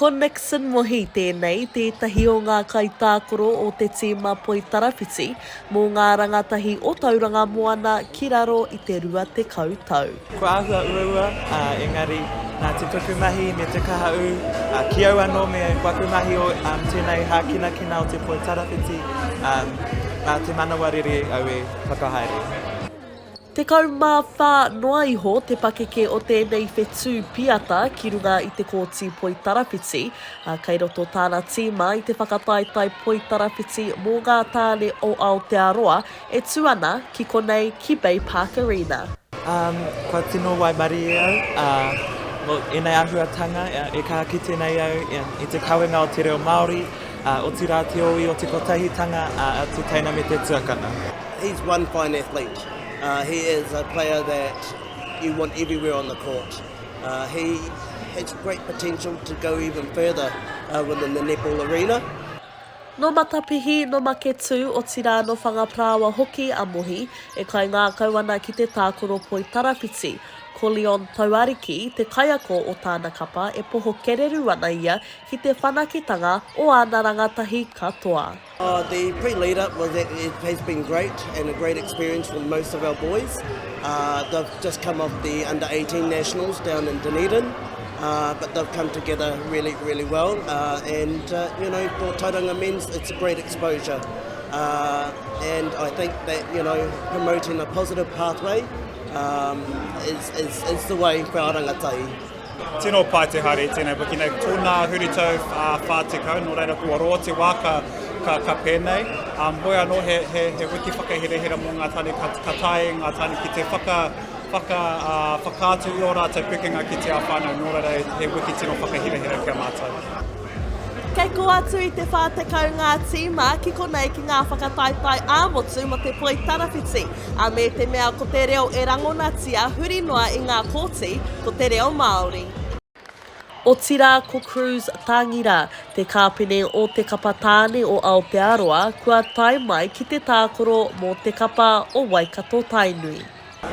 Ko Nixson Mohi tēnei, tētahi o ngā kaitākoro o te tīma poi tarawhiti mō ngā rangatahi o Tauranga moana ki raro i te rua te kautau. Ko āhua uaua, engari nā te tukumahi me te kahau, ki au anō me wakumahi o tēnei hākina o te poi tarawhiti, te manawariri au e whakahaere. Te kaumawha noa iho te pakeke o tēnei whetū piata ki runga i te kōti poi tarawhiti, kei roto tāna tīma i te whakataitai poi tarawhiti mō ngā tāne o Aotearoa e tuana ki konei ki Bay Park Arena. Kua tino waimari au, enei āhuatanga e kaha ki tēnei au i te kawenga o te reo Māori, o te rā te oi o te kotahitanga a te teina me te tuakana. He's one fine athlete. He is a player that you want everywhere on the court. He has great potential to go even further within the netball arena. No matapihi no maketu o tira no whangaprawa hoki a Mohi e kai ngā kauana ki te tākoro poi tarawhiti. Ko Leon Tauariki, te kaiako o tāna kapa e poho kereru ana ia ki te whanakitanga o āna rangatahi katoa. The pre-lead-up has been great and a great experience for most of our boys. They've just come off the under-18 nationals down in Dunedin. But they've come together really, really well. And, for Tauranga men's, it's a great exposure. And I think that, promoting a positive pathway is the way for our rangatai. Tino pai te haere tēnei wiki nei tōna huritau whātekau, nō reira kua roa te wā ka pēnei. Hoi anō he wiki whakahirehira mō ngā tāne katai, ngā tāne ki te whakaatu i o rātou pukenga ki te awhānau, nō reira he wiki tino whakahirehira kia mātou. Kei ko atu i te whātekau ngā tīma ki konei ki ngā whakataitai āmotu mo te poi tarawhiti, a me te mea ko te reo e rangonatia huri noa i ngā kōti ko te reo Māori. O tira ko Cruz Tangira, te kāpene o te kapa tāne o Aotearoa, kua tai mai ki te tākoro mō te kapa o Waikato Tainui.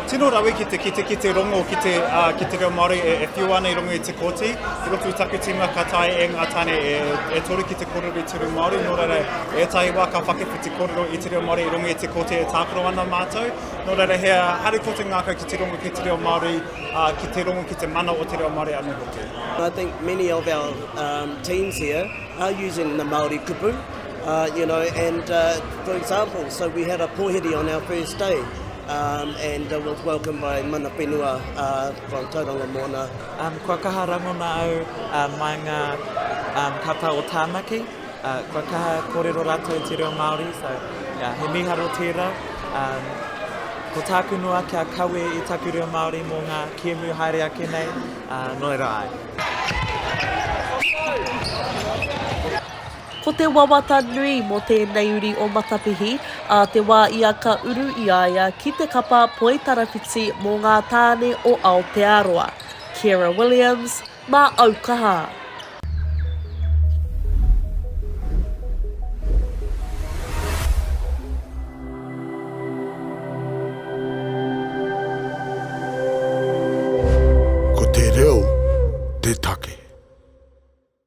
Tino rawi ki te rongo ki te reo Māori e whiu ana i rongo i te kōti. I roto i taku tīma katai e ngā tāne e toru ki te kōrero i te reo Māori. Nō reira e tahi wā ka whakewhiti kōrero i te reo Māori i rongo i te kōti e tākoro ana mātou. Nō reira hea haere ko te ngākau ki te rongo ki te reo Māori, ki te rongo ki te mana o te reo Māori anu hoki. I think many of our teams here are using the Māori kupu, and for example, so we had a pōhiri on our first day. And was welcomed by Mana Whenua from Tauranga moana. Kua kaha rangona au mai ngā kapa o tāmaki, kua kaha kōrero rātou i te reo Māori, so he miharo tērā. Ko tāku noa kia kawe i taku reo Māori mō ngā kiemu haere ake nei, no reira ai. Ko te wawata nui mo tēnei uri o matapihi, a te wā ia ka uru i aia ki te kapa poi tarawhiti mō ngā tāne o Aotearoa. Keira Williams, mā Aukaha.